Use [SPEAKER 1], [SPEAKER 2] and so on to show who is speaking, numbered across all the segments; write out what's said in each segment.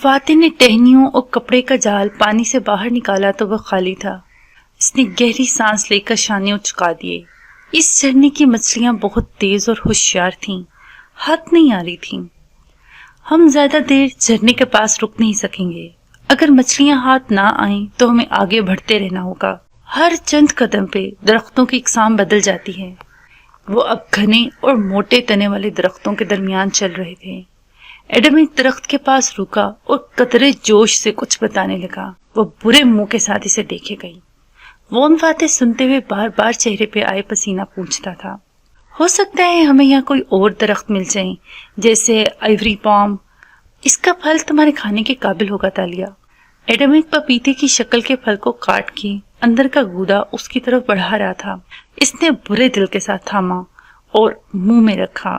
[SPEAKER 1] فاتح نے ٹہنیوں اور کپڑے کا جال پانی سے باہر نکالا تو وہ خالی تھا۔ اس نے گہری سانس لے کر شانے چکا دیے۔ اس جھرنے کی مچھلیاں بہت تیز اور ہوشیار تھیں، ہاتھ نہیں آ رہی تھیں۔ ہم زیادہ دیر جھرنے کے پاس رک نہیں سکیں گے۔ اگر مچھلیاں ہاتھ نہ آئیں تو ہمیں آگے بڑھتے رہنا ہوگا۔ ہر چند قدم پہ درختوں کی اقسام بدل جاتی ہے۔ وہ اب گھنے اور موٹے تنے والے درختوں کے درمیان چل رہے تھے۔ ایڈم ایک درخت کے پاس رکا اور قطرے جوش سے کچھ بتانے لگا۔ وہ برے منہ کے ساتھ اسے دیکھے گئی۔ وون فاتح سنتے ہوئے بار بار چہرے پہ آئے پسینہ پوچھتا تھا، ہو سکتا ہے ہمیں یہاں کوئی اور درخت مل جائیں، جیسے آئیوری پام۔ اس کا پھل تمہارے کھانے کے قابل ہوگا تالیہ۔ ایڈم ایک پپیتے کی شکل کے پھل کو کاٹ کے اندر کا گودا اس کی طرف بڑھا رہا تھا۔ اس نے برے دل کے ساتھ تھاما اور منہ میں رکھا۔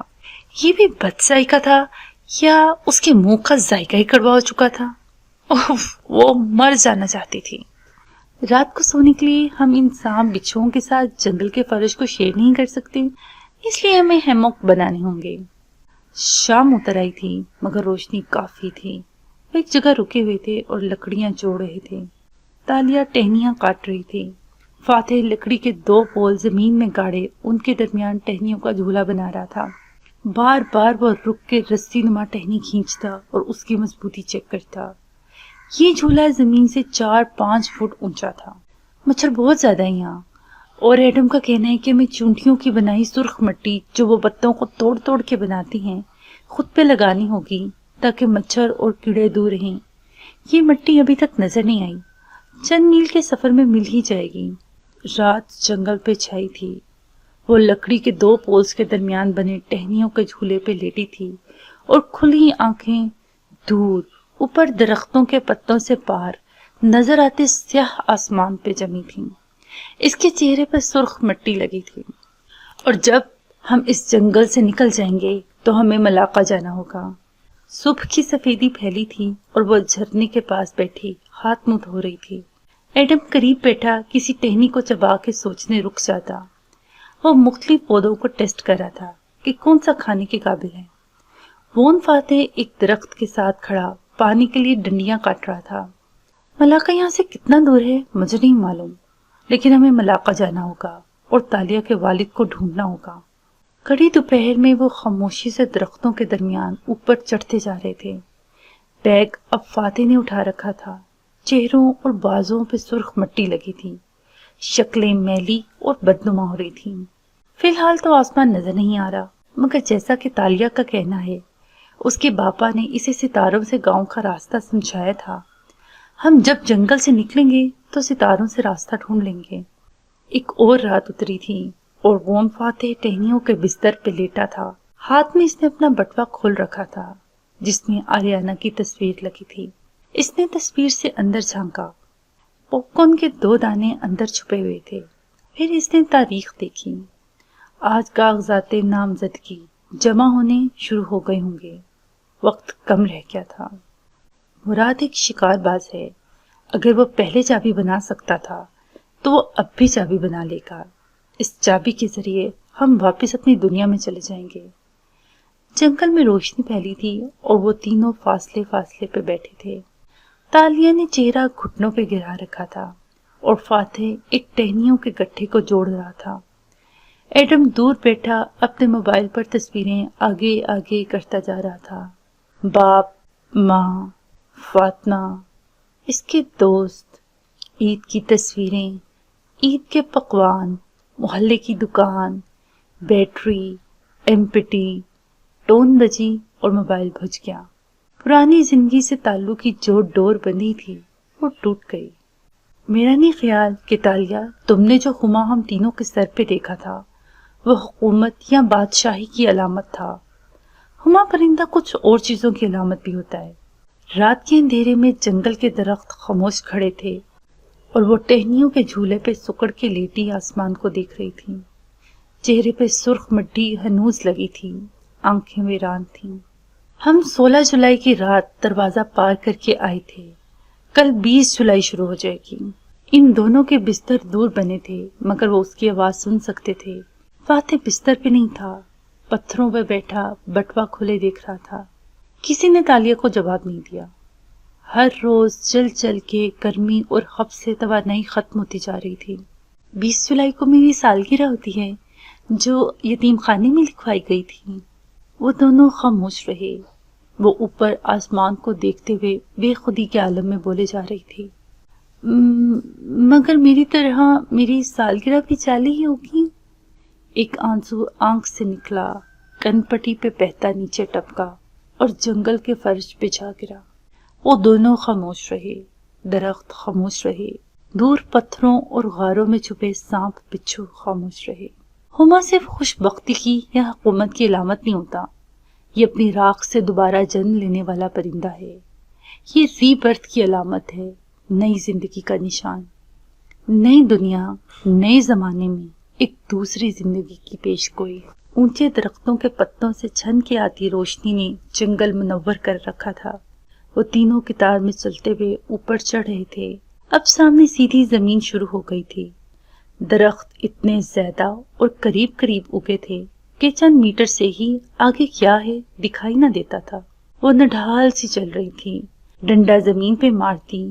[SPEAKER 1] یہ بھی بد ذائقہ تھا یا اس کے منہ کا ذائقہ ہی کڑوا ہو چکا تھا؟ وہ مر جانا چاہتی تھی۔ رات کو سونے کے لیے ہم ان سانپ بچھوؤں کے ساتھ جنگل کے فرش کو شیئر نہیں کر سکتے، اس لیے ہمیں ہیموک بنانے ہوں گے۔ شام اتر آئی تھی مگر روشنی کافی تھی۔ وہ ایک جگہ رکے ہوئے تھے اور لکڑیاں جوڑ رہے تھے۔ تالیہ ٹہنیاں کاٹ رہی تھی۔ فاتح لکڑی کے 2 پول زمین میں گاڑے ان کے درمیان ٹہنیوں کا جھولا بنا رہا تھا۔ بار بار وہ رک کے رسی نما ٹہنی کھینچتا اور اس کی مضبوطی چیک کرتا۔ یہ جھولا زمین سے 4-5 فٹ اونچا تھا۔ مچھر بہت زیادہ ہیں یہاں، اور ایڈم کا کہنا ہے کہ ہمیں چونٹیوں کی بنائی سرخ مٹی جو وہ پتوں کو توڑ توڑ کے بناتی ہیں خود پہ لگانی ہوگی تاکہ مچھر اور کیڑے دور رہیں۔ یہ مٹی ابھی تک نظر نہیں آئی، چند میل کے سفر میں مل ہی جائے گی۔ رات جنگل پہ چھائی تھی۔ وہ لکڑی کے 2 پولز کے درمیان بنے ٹہنیوں کے جھولے پہ لیٹی تھی اور کھلی آنکھیں دور اوپر درختوں کے پتوں سے پار نظر آتے سیاہ آسمان پہ جمی تھیں۔ اس کے چہرے پر سرخ مٹی لگی تھی۔ اور جب ہم اس جنگل سے نکل جائیں گے تو ہمیں ملاقہ جانا ہوگا۔ صبح کی سفیدی پھیلی تھی اور وہ جھرنے کے پاس بیٹھی ہاتھ منہ دھو رہی تھی۔ ایڈم قریب بیٹھا کسی ٹہنی کو چبا کے سوچنے رک جاتا۔ وہ مختلف پودوں کو ٹیسٹ کر رہا تھا کہ کون سا کھانے کے قابل ہے۔ وون فاتح ایک درخت کے ساتھ کھڑا پانی کے لیے ڈنڈیاں کاٹ رہا تھا۔ ملاقہ یہاں سے کتنا دور ہے مجھے نہیں معلوم، لیکن ہمیں ملاقہ جانا ہوگا اور تالیہ کے والد کو ڈھونڈنا ہوگا۔ کڑی دوپہر میں وہ خاموشی سے درختوں کے درمیان اوپر چڑھتے جا رہے تھے۔ بیگ اب فاتح نے اٹھا رکھا تھا۔ چہروں اور بازوں پہ سرخ مٹی لگی تھی، شکلیں میلی اور بدنما ہو رہی تھیں۔ فی الحال تو آسمان نظر نہیں آ رہا، مگر جیسا کہ تالیہ کا کہنا ہے اس کے باپا نے اسے ستاروں سے گاؤں کا راستہ سمجھایا تھا۔ ہم جب جنگل سے نکلیں گے تو ستاروں سے راستہ ڈھونڈ لیں گے۔ ایک اور رات اتری تھی اور وون فاتح ٹہنیوں کے بستر پہ لیٹا تھا۔ ہاتھ میں اس نے اپنا بٹوا کھول رکھا تھا جس میں آریانہ کی تصویر لگی تھی۔ اس نے تصویر سے اندر جھانکا۔ پاپ کارن کے 2 دانے اندر چھپے ہوئے تھے۔ پھر اس نے تاریخ دیکھی۔ آج کاغذات نامزدگی جمع ہونے شروع ہو گئے ہوں گے۔ وقت کم رہ گیا تھا۔ مراد ایک شکار باز ہے۔ اگر وہ پہلے چابی بنا سکتا تھا تو وہ اب بھی چابی بنا لے گا۔ اس چابی کے ذریعے ہم واپس اپنی دنیا میں چلے جائیں گے۔ جنگل میں روشنی پھیلی تھی اور وہ تینوں فاصلے فاصلے پہ بیٹھے تھے۔ تالیہ نے چہرہ گھٹنوں پہ گرا رکھا تھا اور فاتح ایک ٹہنیوں کے گٹھے کو جوڑ رہا تھا۔ ایڈم دور بیٹھا اپنے موبائل پر تصویریں آگے آگے کرتا جا رہا تھا۔ باپ، ماں، فاطمہ، اس کے دوست، عید کی تصویریں، عید کے پکوان، محلے کی دکان، بیٹری، ایمپٹی، ٹون بجی اور موبائل بجھ گیا۔ پرانی زندگی سے تعلق کی جو ڈور بندھی تھی وہ ٹوٹ گئی۔ میرا نہیں خیال کہ تالیہ تم نے جو خما ہم تینوں کے سر پہ دیکھا تھا وہ حکومت یا بادشاہی کی علامت تھا۔ ہما پرندہ کچھ اور چیزوں کی علامت بھی ہوتا ہے۔ رات کے اندھیرے میں جنگل کے درخت خاموش کھڑے تھے اور وہ ٹہنیوں کے جھولے پہ سکڑ کے لیٹی آسمان کو دیکھ رہی تھی۔ چہرے پہ سرخ مٹی ہنوز لگی تھی، آنکھیں ویران تھیں۔ ہم 16 جولائی کی رات دروازہ پار کر کے آئے تھے۔ کل 20 جولائی شروع ہو جائے گی۔ ان دونوں کے بستر دور بنے تھے مگر وہ اس کی آواز سن سکتے تھے۔ فاتح بستر پہ نہیں تھا، پتھروں پہ بیٹھا بٹوا کھلے دیکھ رہا تھا۔ کسی نے تالیہ کو جواب نہیں دیا۔ ہر روز چل چل کے گرمی اور خب سے توانائی ختم ہوتی جا رہی تھی۔ 20 جولائی کو میری سالگرہ ہوتی ہے جو یتیم خانے میں لکھوائی گئی تھی۔ وہ دونوں خاموش رہے۔ وہ اوپر آسمان کو دیکھتے ہوئے بے خودی کے عالم میں بولے جا رہی تھی۔ مگر میری طرح میری سالگرہ بھی جعلی ہی ہوگی۔ ایک آنسو آنکھ سے نکلا، کن پٹی پہ بہتا نیچے ٹپکا اور جنگل کے فرش پہ جا گرا۔ وہ دونوں خاموش رہے، درخت خاموش رہے، دور پتھروں اور غاروں میں چھپے سانپ بچھو خاموش رہے۔ ہما صرف خوش بختی کی یا حکومت کی علامت نہیں ہوتا، یہ اپنی راکھ سے دوبارہ جنم لینے والا پرندہ ہے۔ یہ ری برتھ کی علامت ہے، نئی زندگی کا نشان، نئی دنیا، نئے زمانے میں ایک دوسری زندگی کی پیش گوئی۔ اونچے درختوں کے پتوں سے چھن کے آتی روشنی نے جنگل منور کر رکھا تھا۔ وہ تینوں قطار میں چلتے ہوئے اوپر چڑھ رہے تھے۔ اب سامنے سیدھی زمین شروع ہو گئی تھی۔ درخت اتنے زیادہ اور قریب قریب اگے تھے کہ چند میٹر سے ہی آگے کیا ہے دکھائی نہ دیتا تھا۔ وہ نڈھال سی چل رہی تھی، ڈنڈا زمین پہ مارتی،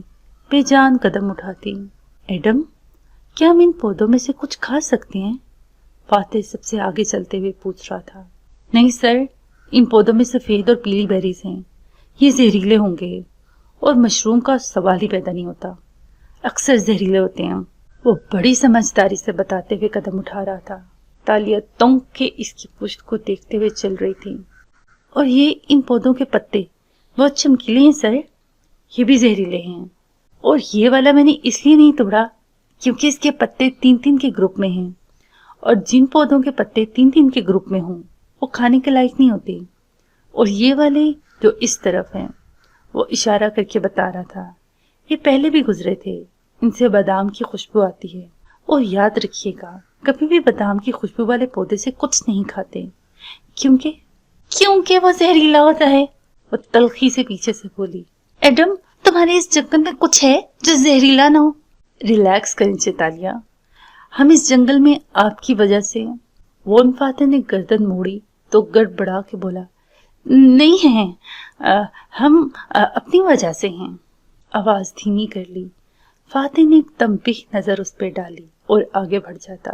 [SPEAKER 1] بے جان قدم اٹھاتی۔ ایڈم، کیا ہم ان پودوں میں سے کچھ کھا سکتے ہیں؟ فاتح سب سے آگے چلتے ہوئے پوچھ رہا تھا۔ نہیں سر، ان پودوں میں سفید اور پیلی بیریز ہیں، یہ زہریلے ہوں گے، اور مشروم کا سوال ہی پیدا نہیں ہوتا، اکثر زہریلے ہوتے ہیں۔ وہ بڑی سمجھداری سے بتاتے ہوئے قدم اٹھا رہا تھا۔ تالیہ تونک کے اس کی پشت کو دیکھتے ہوئے چل رہی تھی۔ اور یہ ان پودوں کے پتے بہت چمکیلے ہیں سر، یہ بھی زہریلے ہیں، اور یہ والا میں نے اس لیے نہیں توڑا کیونکہ اس کے پتے 3 کے گروپ میں ہیں، اور جن پودوں کے پتے 3 کے گروپ میں ہوں وہ کھانے کے لائق نہیں ہوتے، اور یہ والے جو اس طرف ہیں، وہ اشارہ کر کے بتا رہا تھا، یہ پہلے بھی گزرے تھے، ان سے بادام کی خوشبو آتی ہے، اور یاد رکھیے گا کبھی بھی بادام کی خوشبو والے پودے سے کچھ نہیں کھاتے کیونکہ وہ زہریلا ہوتا ہے۔ وہ تلخی سے پیچھے سے بولی۔ ایڈم، تمہارے اس جنگل میں کچھ ہے جو زہریلا نہ ہو؟ ریلیکس کریں چیتالیہ، ہم اس جنگل میں آپ کی وجہ سے۔ وون فاتح نے گردن موڑی تو گڑبڑا کے بولا، نہیں ہیں، ہم اپنی وجہ سے ہیں۔ آواز دھیمی کر لی۔ فاتح نے ایک تنبیہ نظر اس پہ ڈالی اور آگے بڑھ جاتا،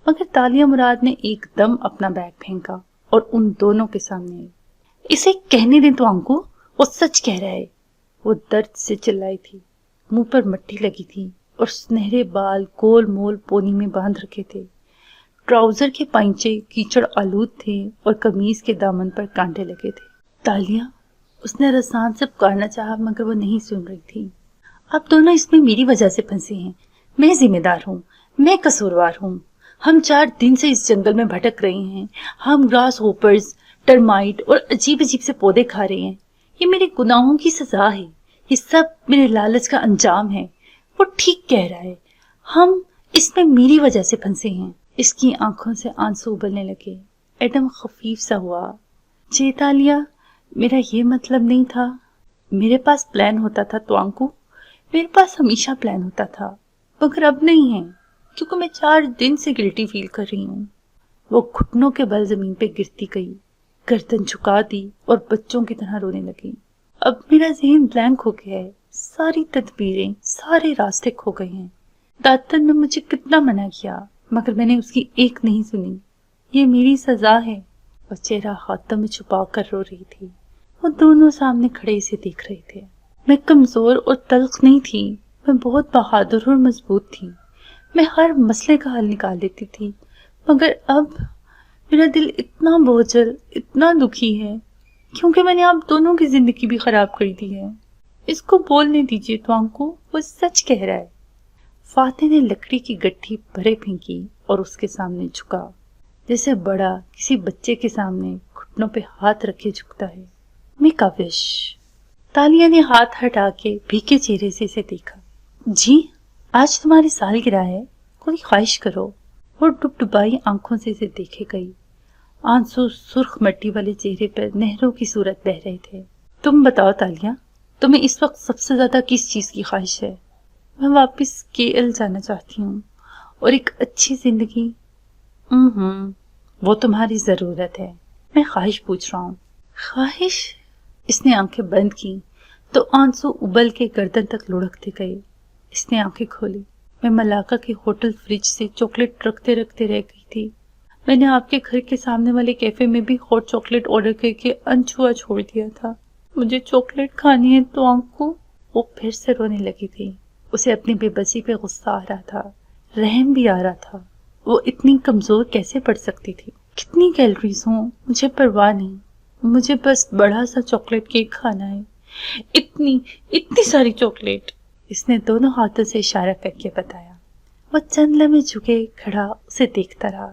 [SPEAKER 1] مگر تالیہ مراد نے ایک دم اپنا بیگ پھینکا اور ان دونوں کے سامنے۔ اسے کہنے دیں تو انکو، وہ سچ کہہ رہا ہے۔ وہ درد سے چلائی تھی، منہ پر مٹی لگی تھی اور سنہرے بال گول مول پونی میں باندھ رکھے تھے۔ ٹراؤزر کے پائنچے کیچڑ آلود تھے اور قمیض کے دامن پر کانٹے لگے تھے۔ تالیہ، اس نے رسان سے پکارنا چاہا مگر وہ نہیں سن رہی تھی۔ آپ دونوں اس میں میری وجہ سے پھنسے ہیں، میں ذمہ دار ہوں، میں قصوروار ہوں۔ ہم 4 دن سے اس جنگل میں بھٹک رہے ہیں، ہم گراس ہوپرز، ٹرمائٹ اور عجیب عجیب سے پودے کھا رہے ہیں۔ یہ میرے گناہوں کی سزا ہے، یہ سب میرے لالچ کا انجام ہے۔ وہ ٹھیک کہہ رہا ہے، ہم اس میں میری وجہ سے پھنسے ہیں۔ اس کی آنکھوں سے آنسو ابلنے لگے۔ ایڈم خفیف سا ہوا۔ چیتالیہ، میرا یہ مطلب نہیں تھا۔ میرے پاس پلان ہوتا تھا تو انکو، میرے پاس ہمیشہ پلان ہوتا تھا، مگر اب نہیں ہے کیونکہ میں 4 دن سے گلٹی فیل کر رہی ہوں۔ وہ گھٹنوں کے بل زمین پہ گرتی گئی، گردن جھکا دی اور بچوں کی طرح رونے لگی۔ اب میرا ذہن بلینک ہو گیا ہے، ساری تدبیریں، سارے راستے کھو گئے ہیں۔ داتر نے مجھے کتنا منع کیا مگر میں نے اس کی ایک نہیں سنی۔ یہ میری سزا ہے۔ وہ چہرہ ہاتھوں میں چھپا کر رو رہی تھی۔ وہ دونوں سامنے کھڑے اسے دیکھ رہے تھے۔ میں کمزور اور تلخ نہیں تھی، میں بہت بہادر اور مضبوط تھی۔ میں ہر مسئلے کا حل نکال دیتی تھی، مگر اب میرا دل اتنا بوجھل، اتنا دکھی ہے کیونکہ میں نے آپ دونوں کی زندگی بھی خراب کر دی ہے۔ اس کو بولنے دیجیے تو انکو، وہ سچ کہہ رہا ہے۔ فاتح نے لکڑی کی گٹھی بھرے پھینکی اور اس کے سامنے جھکا، جیسے بڑا کسی بچے کے سامنے گھٹنوں پہ ہاتھ رکھے جھکتا ہے۔ میک اے وش۔ تالیہ نے ہاتھ ہٹا کے بھیگے چہرے سے اسے دیکھا۔ جی، آج تمہاری سالگرہ ہے، کوئی خواہش کرو۔ وہ ڈبڈبائی آنکھوں سے اسے دیکھے گئی۔ آنسو سرخ مٹی والے چہرے پر نہروں کی صورت بہہ رہے تھے۔ تم بتاؤ تالیہ، تمہیں اس وقت سب سے زیادہ کس چیز کی خواہش ہے؟ میں واپس KL جانا چاہتی ہوں اور ایک اچھی زندگی۔ وہ تمہاری ضرورت ہے، میں خواہش پوچھ رہا ہوں۔ خواہش؟ اس نے آنکھیں بند کی تو آنسو ابل کے گردن تک لڑکتے گئے۔ اس نے آنکھیں کھولی۔ میں ملاقہ کے ہوٹل فریج سے چاکلیٹ رکھتے رکھتے رہ گئی تھی۔ میں نے آپ کے گھر کے سامنے والے کیفے میں بھی ہاٹ چاکلیٹ آرڈر کر کے انچھوا چھوڑ دیا تھا۔ مجھے چاکلیٹ کھانی ہے تو آنکھوں۔ وہ پھر سے رونے لگی تھی۔ اسے اپنی بے بسی پہ غصہ آ رہا تھا، رحم بھی آ رہا تھا۔ وہ اتنی کمزور کیسے پڑ سکتی تھی؟ کتنی کیلوریز ہوں مجھے پرواہ نہیں، مجھے بس بڑا سا چاکلیٹ کیک کھانا ہے، اتنی ساری چاکلیٹ۔ اس نے دونوں ہاتھوں سے اشارہ کر کے بتایا۔ وہ چند لمحے جھکے کھڑا اسے دیکھتا رہا،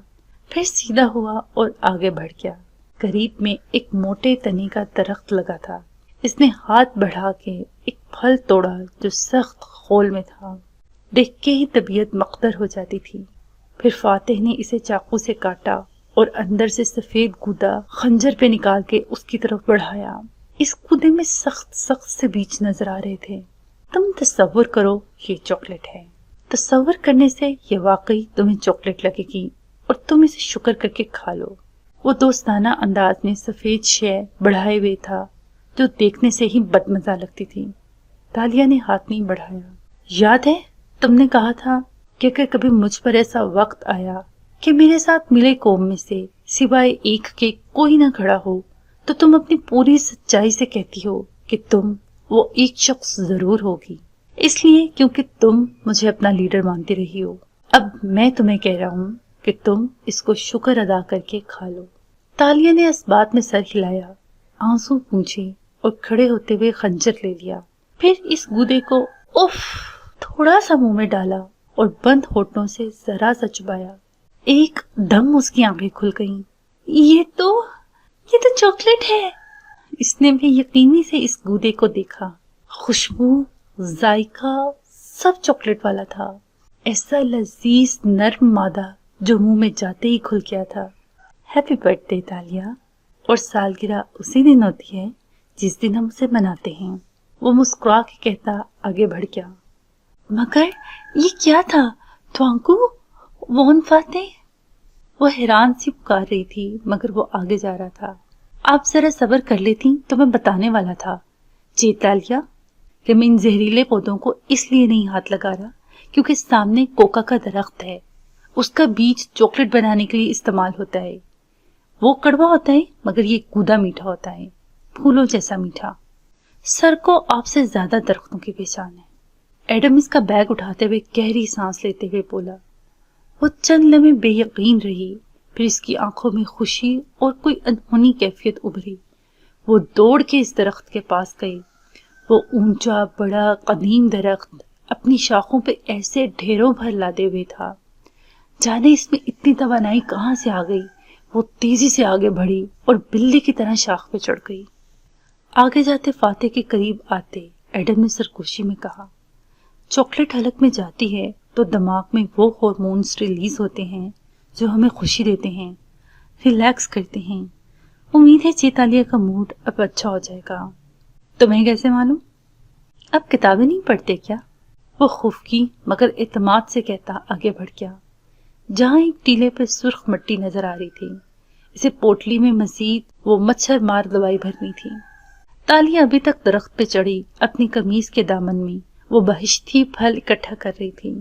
[SPEAKER 1] پھر سیدھا ہوا اور آگے بڑھ گیا۔ قریب میں ایک موٹے تنے کا درخت لگا تھا۔ اس نے ہاتھ بڑھا کے ایک پھل توڑا جو سخت خول میں تھا۔ دیکھ کے ہی طبیعت مقدر ہو جاتی تھی۔ پھر فاتح نے اسے چاقو سے کاٹا اور اندر سے سفید گودا خنجر پہ نکال کے اس کی طرف بڑھایا۔ اس گودے میں سخت سے بیج نظر آ رہے تھے۔ تم تصور کرو یہ چاکلیٹ ہے۔ تصور کرنے سے یہ واقعی تمہیں چاکلیٹ لگے گی اور تم اسے شکر کر کے کھا لو۔ وہ دوستانہ انداز میں سفید شے بڑھائے ہوئے تھا جو دیکھنے سے ہی بدمزہ لگتی تھی۔ تالیہ نے ہاتھ نہیں بڑھایا۔ یاد ہے تم نے کہا تھا کہ اگر کبھی مجھ پر ایسا وقت آیا کہ میرے ساتھ ملے قوم میں سے سوائے ایک کے کوئی نہ کھڑا ہو تو تم اپنی پوری سچائی سے کہتی ہو کہ تم وہ ایک شخص ضرور ہوگی، اس لیے کیونکہ تم مجھے اپنا لیڈر مانتی رہی ہو۔ اب میں تمہیں کہہ رہا ہوں کہ تم اس کو شکر ادا کر کے کھا لو۔ تالیہ نے اس بات میں سر ہلایا، آنسو پونچھے اور کھڑے ہوتے ہوئے خنجر لے لیا۔ پھر اس گودے کو تھوڑا سا منہ میں ڈالا اور بند ہونٹوں سے ذرا سا چبایا۔ ایک دم اس کی آنکھیں کھل گئیں۔ یہ تو چاکلیٹ ہے۔ اس نے بھی یقینی سے اس گودے کو دیکھا۔ خوشبو، ذائقہ سب چاکلیٹ والا تھا۔ ایسا لذیذ نرم مادہ جو منہ میں جاتے ہی کھل گیا تھا۔ ہیپی برتھ ڈے تالیہ، اور سالگرہ اسی دن ہوتی ہے جس دن ہم اسے مناتے ہیں۔ وہ مسکرا کے کہتا آگے بڑھ گیا۔ مگر یہ کیا تھا توانکو؟ وون فاتح؟ وہ حیران سی پکار رہی تھی مگر وہ آگے جا رہا تھا۔ آپ ذرا صبر کر لیتی تو میں بتانے والا تھا۔ جی تالیہ، کہ میں ان زہریلے پودوں کو اس لیے نہیں ہاتھ لگا رہا کیونکہ سامنے کوکا کا درخت ہے، اس کا بیج چاکلیٹ بنانے کے لیے استعمال ہوتا ہے۔ وہ کڑوا ہوتا ہے مگر یہ گودا میٹھا ہوتا ہے، پھولوں جیسا میٹھا۔ سر کو آپ سے زیادہ درختوں کی پہچان ہے۔ ایڈم اس کا بیگ اٹھاتے ہوئے گہری سانس لیتے ہوئے بولا۔ وہ چند لمحے بے یقین رہی، پھر اس کی آنکھوں میں خوشی اور کوئی انہونی کیفیت ابھری۔ وہ دوڑ کے اس درخت کے پاس گئی۔ وہ اونچا بڑا قدیم درخت اپنی شاخوں پہ ایسے ڈھیروں بھر لادے ہوئے تھا، جانے اس میں اتنی توانائی کہاں سے آ گئی۔ وہ تیزی سے آگے بڑھی اور بلی کی طرح شاخ پہ چڑھ گئی۔ آگے جاتے فاتح کے قریب آتے ایڈم نے سرگوشی میں کہا، چاکلیٹ حلق میں جاتی ہے تو دماغ میں وہ ہارمونز ریلیز ہوتے ہیں جو ہمیں خوشی دیتے ہیں، ریلیکس کرتے ہیں۔ امید ہے چیتالیہ کا موڈ اب اچھا ہو جائے گا۔ تمہیں کیسے معلوم؟ اب کتابیں نہیں پڑھتے کیا؟ وہ خفگی مگر اعتماد سے کہتا آگے بڑھ گیا۔ جہاں ایک ٹیلے پہ سرخ مٹی نظر آ رہی تھی، اسے پوٹلی میں مزید وہ مچھر مار دوائی بھرنی تھی۔ تالیہ ابھی تک درخت پہ چڑھی اپنی قمیض کے دامن میں وہ بہشتی پھل اکٹھا کر رہی تھی۔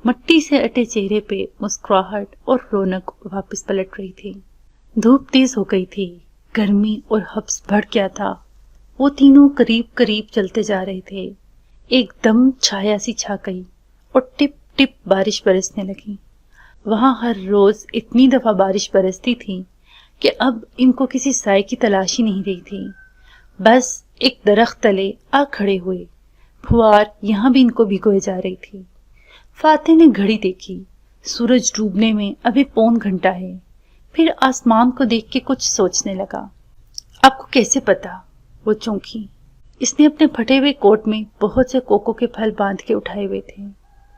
[SPEAKER 1] مٹی سے اٹے چہرے پہ مسکراہٹ اور رونق واپس پلٹ رہی تھی۔ دھوپ تیز ہو گئی تھی، گرمی اور حبس بڑھ گیا تھا۔ وہ تینوں قریب قریب چلتے جا رہے تھے۔ ایک دم چھایا سی چھا گئی اور ٹپ ٹپ بارش برسنے لگی۔ وہاں ہر روز اتنی دفعہ بارش برستی تھی کہ اب ان کو کسی سائے کی تلاش ہی نہیں رہی تھی۔ بس ایک درخت تلے آ کھڑے ہوئے، پھوار یہاں بھی ان کو بھگوئے جا رہی تھی۔ فاتح نے گھڑی دیکھی، سورج ڈوبنے میں ابھی پون گھنٹہ ہے۔ پھر آسمان کو دیکھ کے کچھ سوچنے لگا۔ آپ کو کیسے پتا؟ وہ چونکی۔ اس نے اپنے پھٹے ہوئے کوٹ میں بہت سے کوکو کے پھل باندھ کے اٹھائے ہوئے تھے،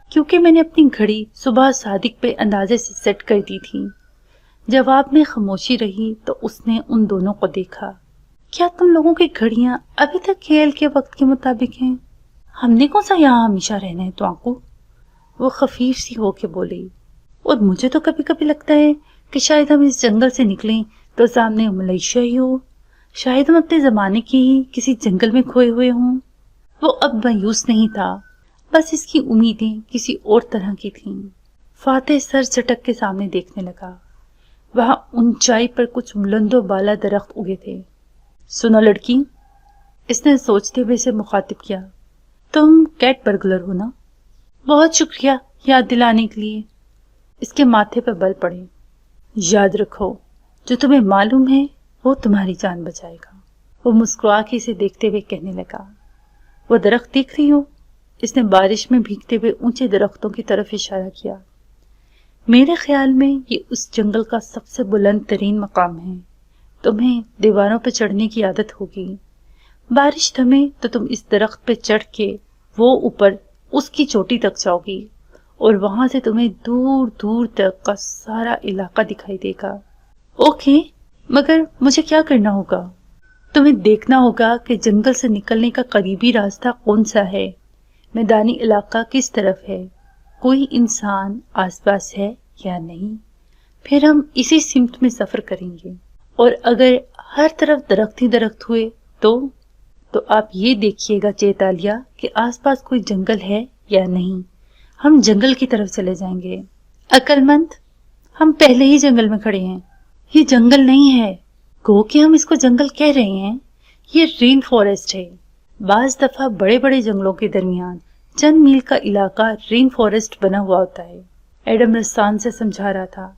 [SPEAKER 1] کیونکہ میں نے اپنی گھڑی صبح صادق پہ اندازے سے سیٹ کر دی تھی۔ جواب میں خاموشی رہی تو اس نے ان دونوں کو دیکھا۔ کیا تم لوگوں کی گھڑیاں ابھی تک کھیل کے وقت کے مطابق ہیں؟ ہم نے کون سا یہاں ہمیشہ رہنا ہے تو آنکو؟ وہ خفیف سی ہو کے بولی۔ اور مجھے تو کبھی کبھی لگتا ہے کہ شاید ہم اس جنگل سے نکلیں تو سامنے ملیشیا ہی ہو، شاید ہم اپنے زمانے کے ہی کسی جنگل میں کھوئے ہوئے ہوں۔ وہ اب مایوس نہیں تھا، بس اس کی امیدیں کسی اور طرح کی تھیں۔ فاتح سر چٹک کے سامنے دیکھنے لگا۔ وہاں اونچائی پر کچھ بلند و بالا درخت اگے تھے۔ سنو لڑکی، اس نے سوچتے ہوئے سے مخاطب کیا، تم کیٹ برگلر ہو نا؟ بہت شکریہ یاد دلانے کے لیے۔ اس کے ماتھے پر بل پڑے۔ یاد رکھو، جو تمہیں معلوم ہے وہ تمہاری جان بچائے گا۔ وہ مسکرا کے اسے دیکھتے ہوئے کہنے لگا، وہ درخت دیکھ رہی ہو؟ اس نے بارش میں بھیگتے ہوئے اونچے درختوں کی طرف اشارہ کیا۔ میرے خیال میں یہ اس جنگل کا سب سے بلند ترین مقام ہے۔ تمہیں دیواروں پہ چڑھنے کی عادت ہوگی۔ بارش تھمے تو تم اس درخت پہ چڑھ کے وہ اوپر اس کی چوٹی تک جاؤ گی اور وہاں سے تمہیں دور دور تک کا سارا علاقہ دکھائی دے گا۔ اوکے، مگر مجھے کیا کرنا ہوگا؟ تمہیں دیکھنا ہوگا کہ جنگل سے نکلنے کا قریبی راستہ کون سا ہے، میدانی علاقہ کس طرف ہے، کوئی انسان آس پاس ہے یا نہیں، پھر ہم اسی سمت میں سفر کریں گے، اور اگر ہر طرف درخت ہی درخت ہوئے تو آپ یہ دیکھیے گا چیتالیہ کہ آس پاس کوئی جنگل ہے یا نہیں، ہم جنگل کی طرف چلے جائیں گے۔ عقل مند، ہم پہلے ہی جنگل میں کھڑے ہیں، یہ جنگل نہیں ہے، گو کہ ہم اس کو جنگل کہہ رہے ہیں، یہ رین فارسٹ ہے۔ بعض دفعہ بڑے بڑے جنگلوں کے درمیان چند میل کا علاقہ رین فارسٹ بنا ہوا ہوتا ہے۔ ایڈم رسان سے سمجھا رہا تھا،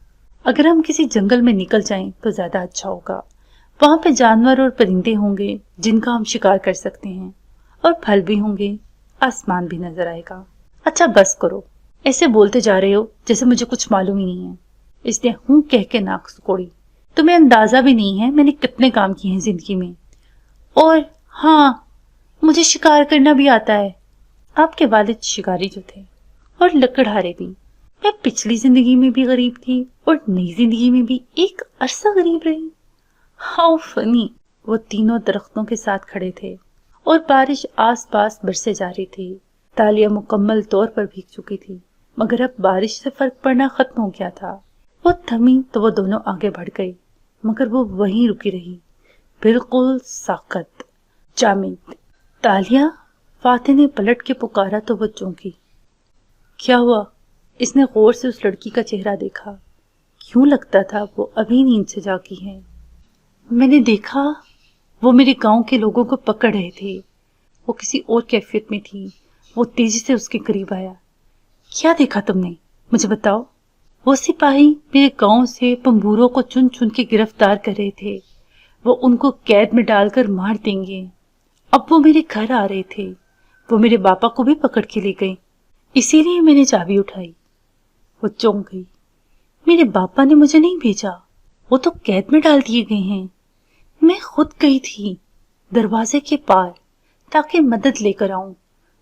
[SPEAKER 1] اگر ہم کسی جنگل میں نکل جائیں تو زیادہ اچھا ہوگا۔ وہاں پہ جانور اور پرندے ہوں گے جن کا ہم شکار کر سکتے ہیں، اور پھل بھی ہوں گے، آسمان بھی نظر آئے گا۔ اچھا بس کرو، ایسے بولتے جا رہے ہو جیسے مجھے کچھ معلوم ہی نہیں ہے۔ اس نے ہوں کہہ کے ناک سکوڑی۔ تمہیں اندازہ بھی نہیں ہے میں نے کتنے کام کیے ہیں زندگی میں، اور ہاں مجھے شکار کرنا بھی آتا ہے۔ آپ کے والد شکاری جو تھے، اور لکڑہارے بھی۔ میں پچھلی زندگی میں بھی غریب تھی اور نئی زندگی میں بھی ایک عرصہ غریب رہی۔ ہاؤ فنی۔ وہ تینوں درختوں کے ساتھ کھڑے تھے اور بارش آس پاس برسے جا رہی تھی۔ تالیہ مکمل طور پر بھیگ چکی تھی، مگر اب بارش سے فرق پڑنا ختم ہو گیا تھا۔ وہ تھمی تو وہ دونوں آگے بڑھ گئی، مگر وہ وہیں رکی رہی، بالکل ساکت، جامد۔ تالیہ، فاتح نے پلٹ کے پکارا تو وہ چونکی۔ کیا ہوا؟ اس نے غور سے اس لڑکی کا چہرہ دیکھا۔ کیوں لگتا تھا وہ ابھی نیند سے جاگی ہے؟ میں نے دیکھا وہ میرے گاؤں کے لوگوں کو پکڑ رہے تھے۔ وہ کسی اور کیفیت میں تھی۔ وہ تیزی سے اس کے قریب آیا۔ کیا دیکھا تم نے؟ مجھے بتاؤ۔ وہ سپاہی میرے گاؤں سے پمبوروں کو چن چن کے گرفتار کر رہے تھے۔ وہ ان کو قید میں ڈال کر مار دیں گے۔ اب وہ میرے گھر آ رہے تھے۔ وہ میرے باپا کو بھی پکڑ کے لے گئے، اسی لیے میں نے چابی اٹھائی۔ وہ چونک گئی۔ میرے باپا نے مجھے نہیں بھیجا، وہ تو قید میں ڈال دیے گئے ہیں۔ میں خود گئی تھی دروازے کے پار تاکہ مدد لے کر آؤں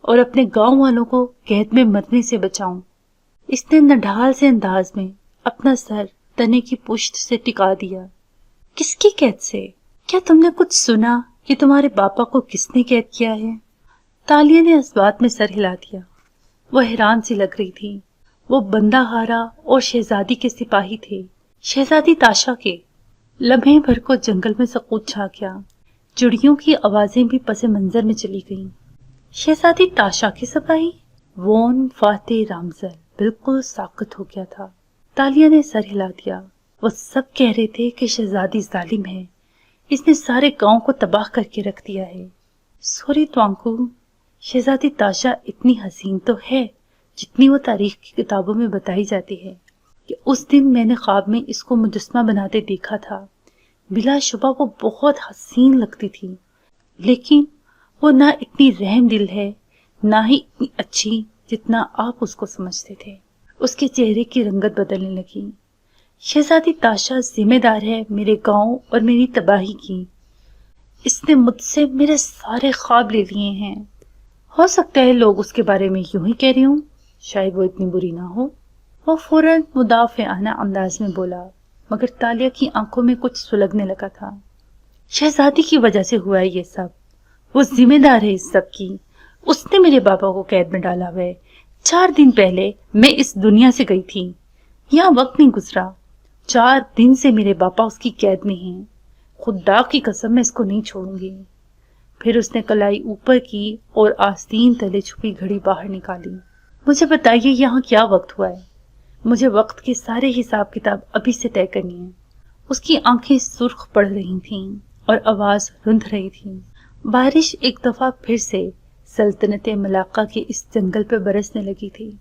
[SPEAKER 1] اور اپنے گاؤں والوں کو قید میں مرنے سے بچاؤں۔ اس نے نڈھال سے انداز میں اپنا سر تنے کی پشت سے ٹکا دیا۔ کس کی قید سے؟ کیا تم نے کچھ سنا کہ تمہارے باپا کو کس نے قید کیا ہے؟ تالیہ نے اس بات میں سر ہلا دیا۔ وہ حیران سی لگ رہی تھی۔ وہ بندہ ہارا اور شہزادی کے سپاہی تھے، شہزادی تاشا کے۔ لمحے بھر کو جنگل میں سکوت چھا گیا۔ چڑیوں کی آوازیں بھی پس منظر میں چلی گئیں۔ شہزادی تاشا کے سپاہی؟ وون فاتح رامزل بالکل ساکت ہو گیا تھا۔ تالیہ نے سر ہلا دیا۔ وہ سب کہہ رہے تھے کہ شہزادی ظالم ہے، اس نے سارے گاؤں کو تباہ کر کے رکھ دیا ہے۔ سوری توانکو، شہزادی تاشا اتنی حسین تو ہے جتنی وہ تاریخ کی کتابوں میں بتائی جاتی ہے کہ اس دن میں نے خواب میں اس کو مجسمہ بناتے دیکھا تھا۔ بلا شبہ وہ بہت حسین لگتی تھی، لیکن وہ نہ اتنی رحم دل ہے نہ ہی اتنی اچھی جتنا آپ اس کو سمجھتے تھے۔ اس کے چہرے کی رنگت بدلنے لگی۔ شہزادی تاشا ذمہ دار ہے میرے گاؤں اور میری تباہی کی۔ اس نے مجھ سے میرے سارے خواب لے لیے ہیں۔ ہو سکتا ہے لوگ اس کے بارے میں یوں ہی کہہ رہی ہوں، شاید وہ اتنی بری نہ ہو۔ وہ فوراً مدافعانہ انداز میں بولا، مگر تالیہ کی آنکھوں میں کچھ سلگنے لگا تھا۔ شہزادی کی وجہ سے ہوا ہے یہ سب، وہ ذمہ دار ہے اس سب کی۔ اس نے میرے باپا کو قید میں ڈالا ہوا ہے۔ 4 دن پہلے میں اس دنیا سے گئی تھی، یہاں وقت نہیں گزرا۔ 4 دن سے میرے باپا اس کی قید میں ہیں۔ خدا کی قسم میں اس کو نہیں چھوڑوں گی۔ پھر اس نے کلائی اوپر کی اور آستین تلے چھپی گھڑی باہر نکالی۔ مجھے بتائیے یہاں کیا وقت ہوا ہے؟ مجھے وقت کے سارے حساب کتاب ابھی سے طے کرنی ہے۔ اس کی آنکھیں سرخ پڑ رہی تھیں اور آواز رند رہی تھی۔ بارش ایک دفعہ پھر سے سلطنت ملاقہ کے اس جنگل پہ برسنے لگی تھی۔